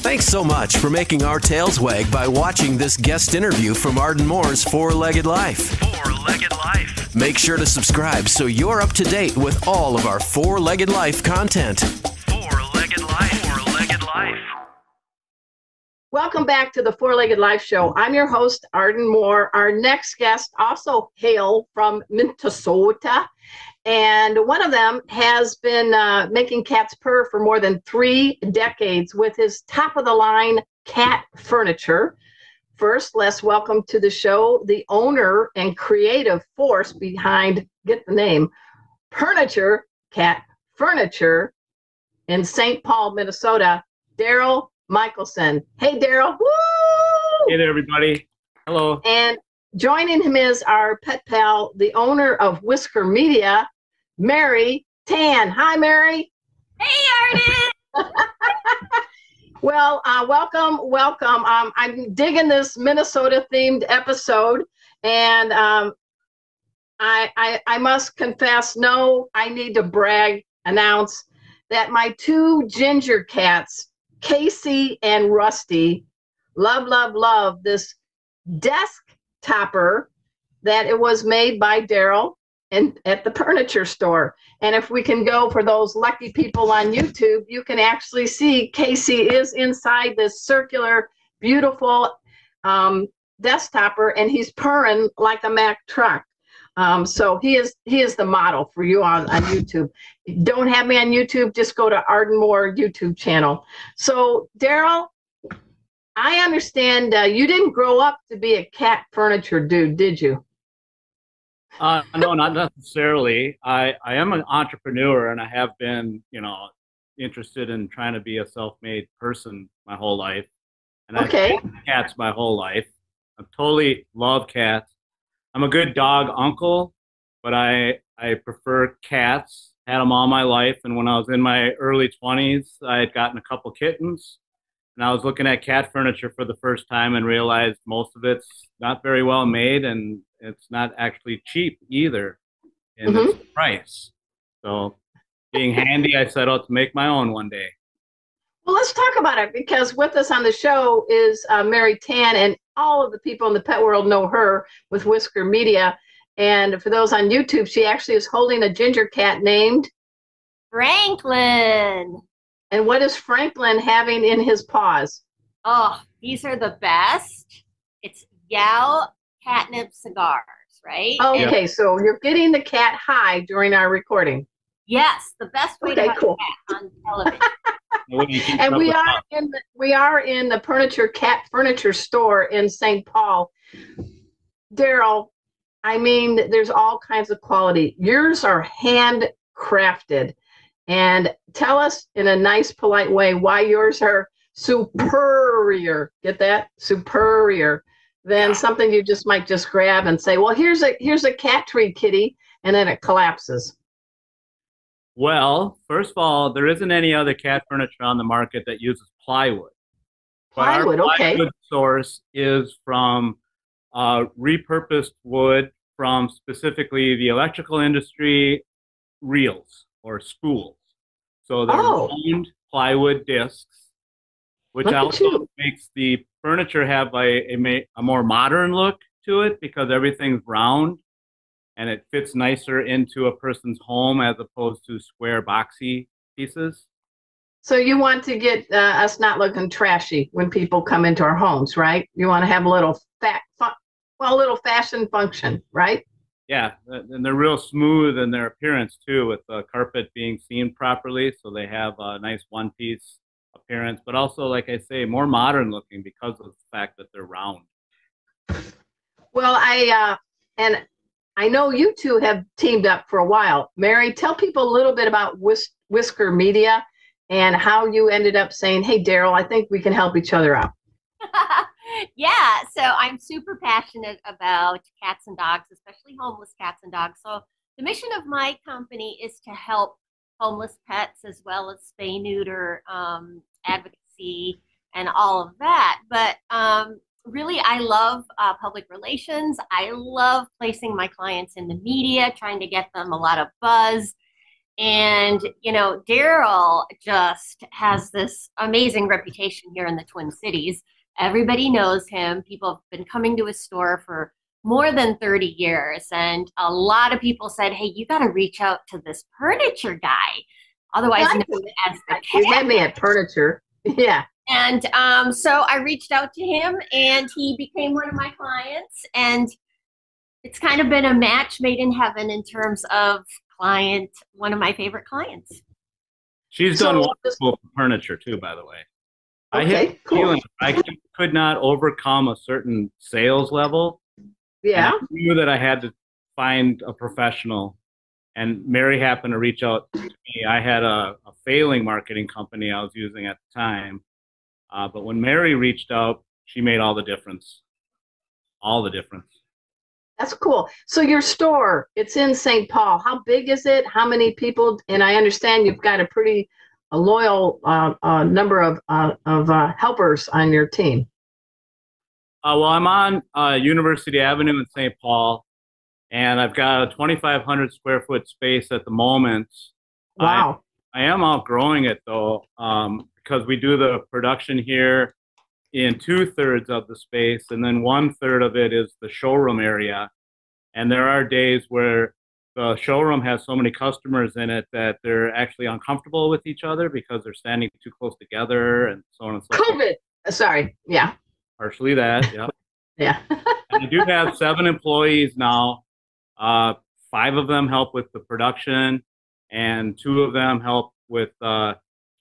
Thanks so much for making our tails wag by watching this guest interview from Arden Moore's Four-Legged Life. Four-Legged Life. Make sure to subscribe so you're up to date with all of our Four-Legged Life content. Four-Legged Life. Four-Legged Life. Welcome back to the Four-Legged Life Show. I'm your host, Arden Moore. Our next guest also hail from Minnesota. And one of them has been making cats purr for more than 3 decades with his top-of-the-line cat furniture. First, let's welcome to the show the owner and creative force behind, get the name, Purrniture Cat Furniture in St. Paul, Minnesota, Darryl Michaelson. Hey, Darryl. Woo! Hey there, everybody. Hello. And joining him is our pet pal, the owner of Whisker Media, Mary Tan. Hi, Mary. Hey, Arden. Well, welcome. I'm digging this Minnesota-themed episode, and I must confess, no, I need to announce that my 2 ginger cats, Casey and Rusty, love this desk topper that it was made by Darryl and at the Purrniture store. And if we can go for those lucky people on YouTube, you can actually see Casey is inside this circular, beautiful desk topper, and he's purring like a Mack truck. So he is the model for you on YouTube. Don't have me on YouTube, just go to Arden Moore YouTube channel. So Darryl, I understand you didn't grow up to be a cat furniture dude, did you? No, not necessarily. I am an entrepreneur, and I have been, interested in trying to be a self-made person my whole life. And I've had cats my whole life. I totally love cats. I'm a good dog uncle, but I prefer cats. Had them all my life, and when I was in my early 20s, I had gotten a couple kittens, and I was looking at cat furniture for the first time and realized most of it's not very well made, and it's not actually cheap either in its price. So being handy, I set out to make my own one day. Well, let's talk about it, because with us on the show is Mary Tan, and all of the people in the pet world know her with Whisker Media. And for those on YouTube, she actually is holding a ginger cat named Franklin. And what is Franklin having in his paws? Oh, these are the best. It's Yow catnip cigars, right? Okay, and, so you're getting the cat high during our recording. Yes, the best way to have a cat on television. And we are in the Purrniture Cat Furniture store in St. Paul. Darryl, I mean, there's all kinds of quality. Yours are handcrafted. And tell us in a nice, polite way why yours are superior. Get that? Superior than something you just might just grab and say, well, here's a cat tree, kitty, and then it collapses. Well, first of all, there isn't any other cat furniture on the market that uses plywood. Plywood, our okay. Plywood source is from repurposed wood from specifically the electrical industry reels or spools. So they're round plywood discs, which also makes the furniture have a more modern look to it because everything's round and it fits nicer into a person's home as opposed to square boxy pieces. So you want to get us not looking trashy when people come into our homes, right? You want to have a little little fashion function, right? Yeah, and they're real smooth in their appearance too, with the carpet being seamed properly, so they have a nice one-piece appearance, but also, like I say, more modern looking because of the fact that they're round. Well, I know you two have teamed up for a while. Mary, tell people a little bit about Whisker Media and how you ended up saying, hey, Darryl, I think we can help each other out. Yeah, so I'm super passionate about cats and dogs, especially homeless cats and dogs. So the mission of my company is to help homeless pets as well as spay neuter advocacy and all of that. But really, I love public relations. I love placing my clients in the media, trying to get them a lot of buzz. And, you know, Darryl just has this amazing reputation here in the Twin Cities. Everybody knows him. People have been coming to his store for more than 30 years. And a lot of people said, hey, you got to reach out to this Purrniture guy, otherwise known as the You met me at Purrniture. Yeah. And so I reached out to him, and he became one of my clients. And it's kind of been a match made in heaven in terms of client, one of my favorite clients. She's done wonderful Purrniture too, by the way. Okay, I hit cool. feeling I could not overcome a certain sales level. Yeah. I knew that I had to find a professional, and Mary happened to reach out to me. I had a failing marketing company I was using at the time, but when Mary reached out, she made all the difference. All the difference. That's cool. So your store, it's in St. Paul. How big is it? How many people? And I understand you've got a loyal number of helpers on your team. Well, I'm on University Avenue in St. Paul, and I've got a 2,500 square foot space at the moment. Wow. I am outgrowing it though, because we do the production here in 2/3 of the space, and then 1/3 of it is the showroom area. And there are days where the showroom has so many customers in it that they're actually uncomfortable with each other because they're standing too close together and so on and so forth. COVID. Sorry. Yeah. Partially that, yeah. Yeah. And I do have 7 employees now. 5 of them help with the production, and 2 of them help with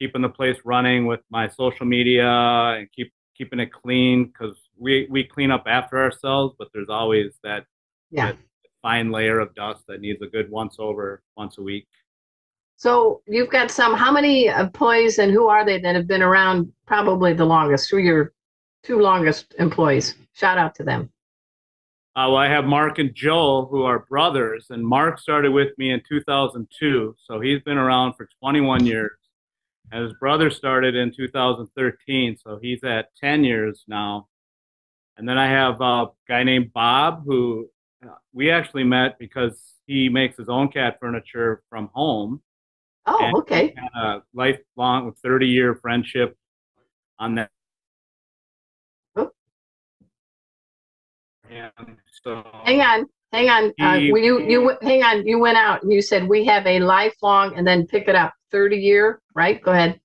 keeping the place running with my social media and keeping it clean, because we clean up after ourselves, but there's always that fine layer of dust that needs a good once over once a week. So you've got how many employees, and who are they that have been around probably the longest? Who are your 2 longest employees? Shout out to them. Well, I have Mark and Joe, who are brothers, and Mark started with me in 2002, so he's been around for 21 years. And his brother started in 2013, so he's at 10 years now. And then I have a guy named Bob, who we actually met because he makes his own cat furniture from home. Oh, and okay. We had a lifelong 30-year friendship on that. Oh. And so hang on. Hang on. You went out and you said we have a lifelong, and then pick it up, 30-year, right? Go ahead.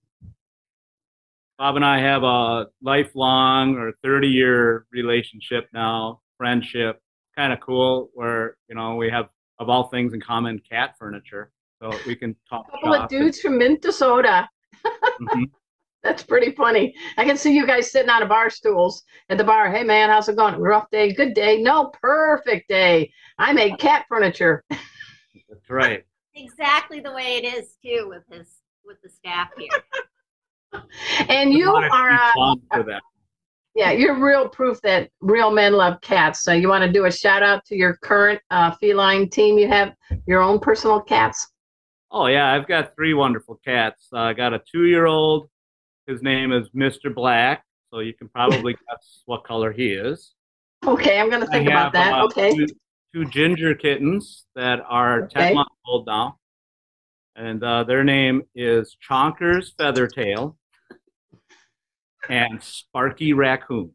Bob and I have a lifelong or 30-year relationship now, friendship. Kind of cool, where we have, of all things in common, cat furniture, so we can talk. A couple of dudes from Minnesota. Mm-hmm. That's pretty funny. I can see you guys sitting on a bar stools at the bar. Hey man, how's it going? Rough day, good day? No, perfect day. I made cat furniture. That's right. Exactly the way it is too with the staff here. And you are yeah, you're real proof that real men love cats. So you want to do a shout out to your current feline team? You have your own personal cats? Oh yeah, I've got 3 wonderful cats. I got a 2-year-old. His name is Mr. Black, so you can probably guess what color he is. Okay, I'm going to think about that. Okay. 2 ginger kittens that are 10 months old now, and their name is Chonkers Feathertail and Sparky Raccoon.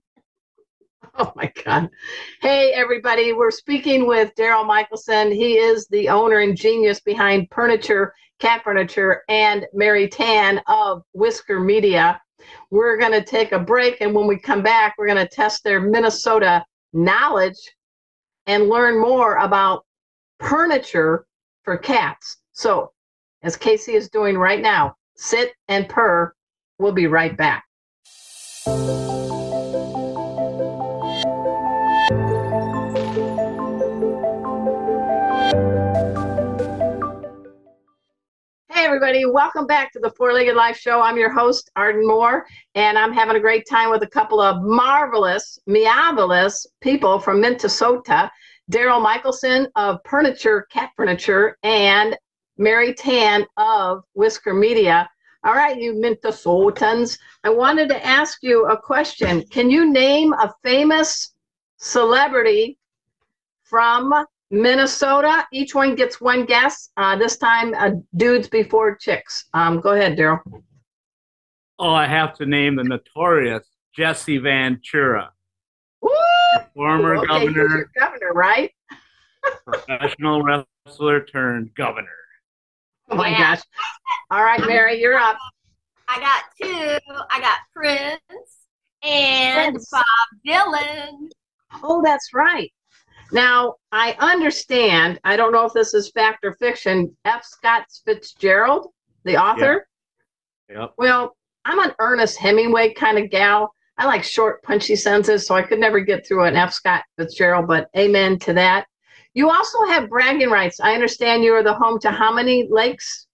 Oh my God. Hey everybody, we're speaking with Darryl Michaelson. He is the owner and genius behind Purrniture, Cat Furniture, and Mary Tan of Whisker Media. We're going to take a break, and when we come back, we're going to test their Minnesota knowledge and learn more about Purrniture for cats. So, as Casey is doing right now, sit and purr. We'll be right back. Hey everybody, welcome back to the Four-Legged Life Show. I'm your host, Arden Moore, and I'm having a great time with a couple of marvelous people from Minnesota, Darryl Michaelson of Purrniture, Cat Furniture, and Mary Tan of Whisker Media. All right, you Minnesotans, I wanted to ask you a question. Can you name a famous celebrity from Minnesota. Each one gets one guess. This time, dudes before chicks. Go ahead, Darryl. Oh, I have to name the notorious Jesse Ventura. Woo! Former okay, governor. Your governor, right? Professional wrestler turned governor. Oh my gosh. All right, Mary, you're up. I got two. I got Prince and Bob Dylan. Oh, that's right. Now, I understand, I don't know if this is fact or fiction, F. Scott Fitzgerald, the author. Yep. Well, I'm an Ernest Hemingway kind of gal. I like short, punchy sentences, so I could never get through an F. Scott Fitzgerald, but amen to that. You also have bragging rights. I understand you are the home to how many lakes?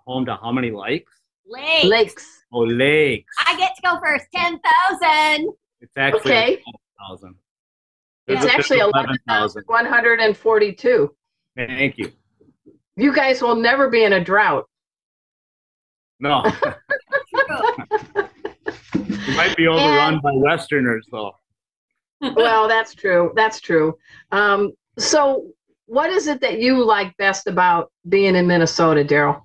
Home to how many lakes? Lakes. Oh, lakes. I get to go first. 10,000. It's actually okay. 11,000. It's actually 11,142. Thank you. You guys will never be in a drought. No. You might be overrun by Westerners, though. Well, that's true. That's true. So what is it that you like best about being in Minnesota, Darryl?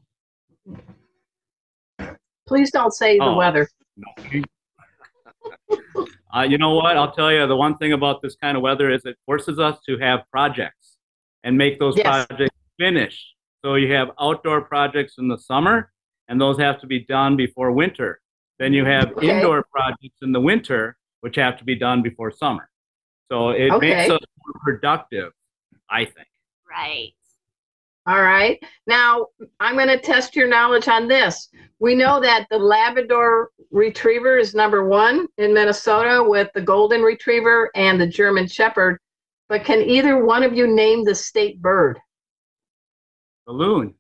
Please don't say the weather. No. You know what? I'll tell you, the one thing about this kind of weather is it forces us to have projects and make those projects finish. So you have outdoor projects in the summer, and those have to be done before winter. Then you have indoor projects in the winter, which have to be done before summer. So it makes us more productive, I think. Right. All right. Now, I'm going to test your knowledge on this. We know that the Labrador Retriever is #1 in Minnesota with the Golden Retriever and the German Shepherd. But can either one of you name the state bird? The loon.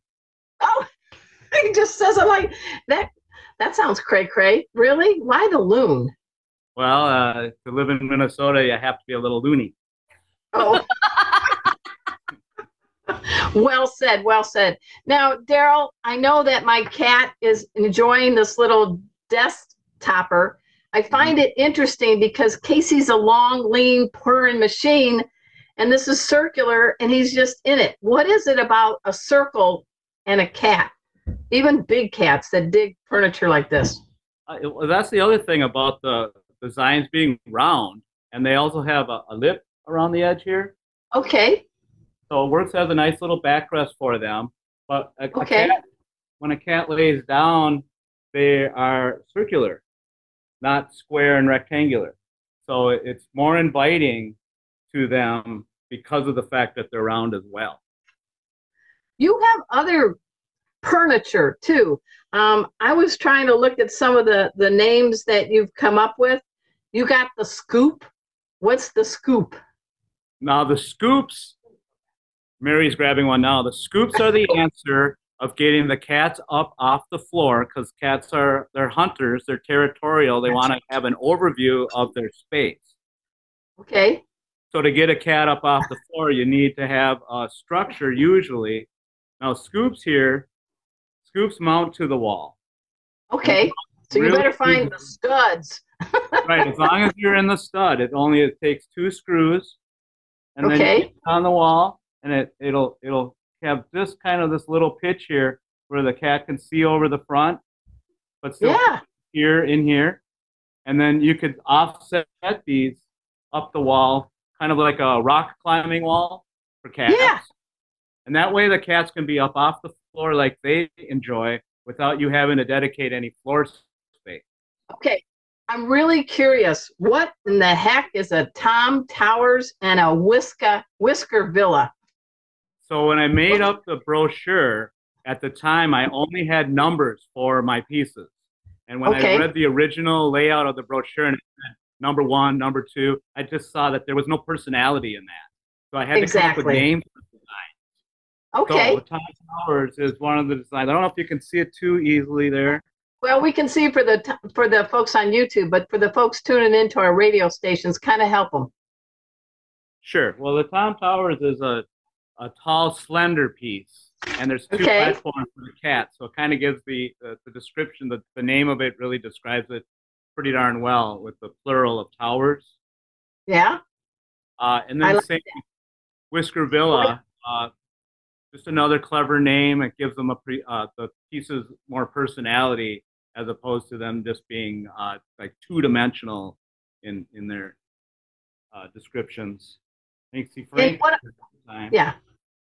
Oh, he just says it like that. That sounds cray-cray. Really? Why the loon? Well, to live in Minnesota, you have to be a little loony. Oh. Well said, well said. Now, Darryl, I know that my cat is enjoying this little desk topper. I find it interesting because Casey's a long, lean, purring machine, and this is circular, and he's just in it. What is it about a circle and a cat? Even big cats that dig furniture like this. Well, that's the other thing about the designs being round, and they also have a lip around the edge here. Okay. So it works as a nice little backrest for them. But a cat, when a cat lays down, they are circular, not square and rectangular. So it's more inviting to them because of the fact that they're round as well. You have other Purrniture too. I was trying to look at some of the names that you've come up with. You got the Scoop. What's the Scoop? Now the Scoops, Mary's grabbing one now. The Scoops are the answer of getting the cats up off the floor, because cats they're hunters, they're territorial. They want to have an overview of their space. Okay. So to get a cat up off the floor, you need to have a structure usually. Now Scoops mount to the wall. Okay. So you better find the studs. Right. As long as you're in the stud, it takes 2 screws, and then you get it on the wall, and it'll have this little pitch here where the cat can see over the front, but still here in here. And then you could offset these up the wall, kind of like a rock climbing wall for cats. Yeah. And that way the cats can be up off the floor like they enjoy without you having to dedicate any floor space. Okay. I'm really curious. What in the heck is a Tom Towers and a Whisker Villa? So when I made up the brochure, at the time, I only had numbers for my pieces. And when I read the original layout of the brochure and it said #1, #2, I just saw that there was no personality in that. So I had to come up with names for the design. Okay. So Tom Towers is one of the designs. I don't know if you can see it too easily there. Well, we can see for the folks on YouTube, but for the folks tuning into our radio stations, kind of help them. Sure. Well, the Tom Towers is a tall, slender piece, and there's 2 platforms for the cat, so it kind of gives the description. The name of it really describes it pretty darn well with the plural of towers. Yeah. And then Whisker Villa, just another clever name. It gives them the pieces more personality as opposed to them just being like two-dimensional in their descriptions. Thanks, Frank. Yeah.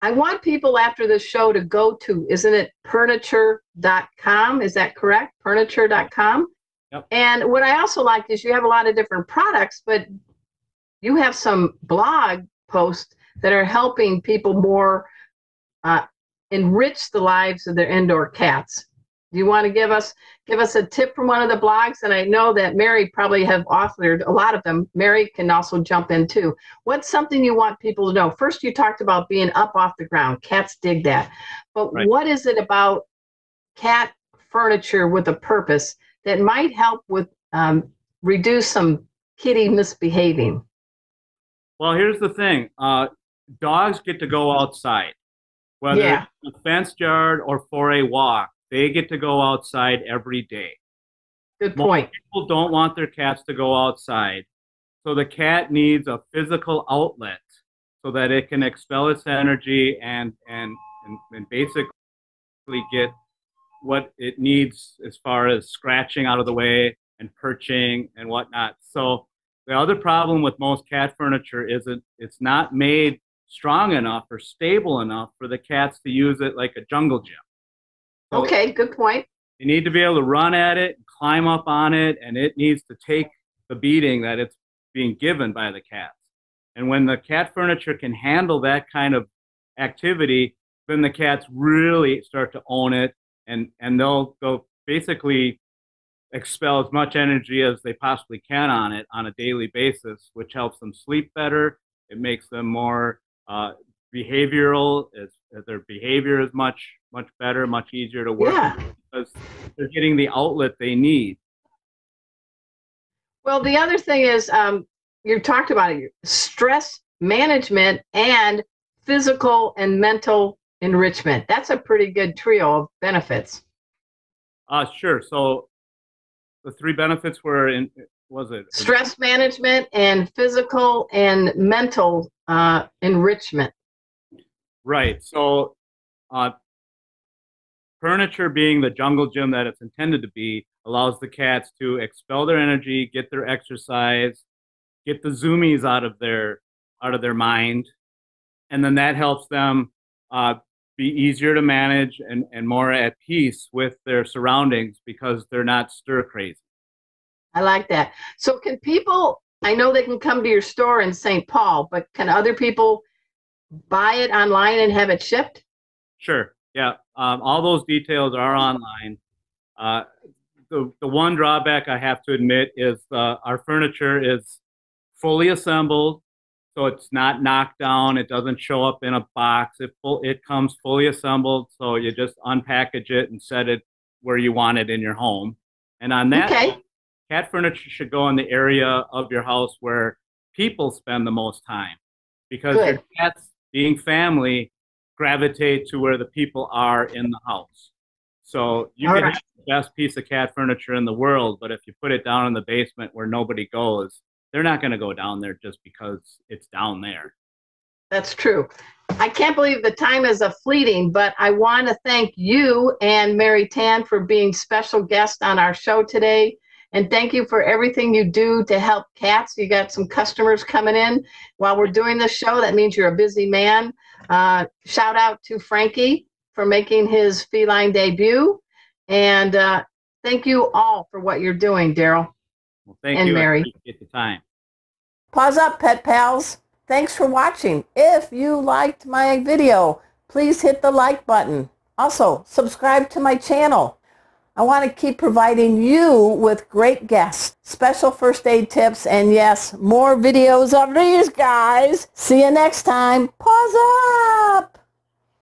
I want people after the show to go to, isn't it Purrniture.com? Is that correct? Purrniture.com? Yep. And what I also like is you have a lot of different products, but you have some blog posts that are helping people more enrich the lives of their indoor cats. Do you want to give us a tip from one of the blogs? And I know that Mary probably have authored a lot of them. Mary can also jump in too. What's something you want people to know? First, you talked about being up off the ground. Cats dig that. But right. What is it about cat furniture with a purpose that might help with reduce some kitty misbehaving? Well, here's the thing. Dogs get to go outside, whether it's a fenced yard or for a walk. They get to go outside every day. Good point. Most people don't want their cats to go outside. So the cat needs a physical outlet so that it can expel its energy and basically get what it needs as far as scratching out of the way and perching and whatnot. So the other problem with most cat furniture is it's not made strong enough or stable enough for the cats to use it like a jungle gym. So okay, good point. you need to be able to run at it, climb up on it, and it needs to take the beating that it's being given by the cats. And when the cat furniture can handle that kind of activity, then the cats really start to own it, and they'll basically expel as much energy as they possibly can on it on a daily basis, which helps them sleep better. It makes them more behavioral, as their behavior is much better, much easier to work with because they're getting the outlet they need. Well, the other thing is you talked about it, stress management and physical and mental enrichment. That's a pretty good trio of benefits. Sure. So the three benefits were stress management and physical and mental enrichment. Right. So Purrniture, being the jungle gym that it's intended to be, allows the cats to expel their energy, get their exercise, get the zoomies out of their mind, and then that helps them be easier to manage and more at peace with their surroundings because they're not stir crazy. I like that. So can people, I know they can come to your store in St. Paul, but can other people buy it online and have it shipped? Sure. Yeah. All those details are online. The one drawback I have to admit is our furniture is fully assembled, so it's not knocked down. It doesn't show up in a box. It comes fully assembled, so you just unpackage it and set it where you want it in your home. And on that, cat furniture should go in the area of your house where people spend the most time, because your cats, being family, gravitate to where the people are in the house. So you can have the best piece of cat furniture in the world, but if you put it down in the basement where nobody goes, they're not going to go down there just because it's down there. That's true. I can't believe the time is fleeting, but I want to thank you and Mary Tan for being special guests on our show today. And thank you for everything you do to help cats. You got some customers coming in while we're doing this show. That means you're a busy man. Shout out to Frankie for making his feline debut. And thank you all for what you're doing, Darryl. Well, thank and you. Mary. I appreciate the time. Pause up, pet pals. Thanks for watching. If you liked my video, please hit the like button. Also, subscribe to my channel. I want to keep providing you with great guests, special first aid tips, and yes, more videos of these guys. See you next time. Pause up.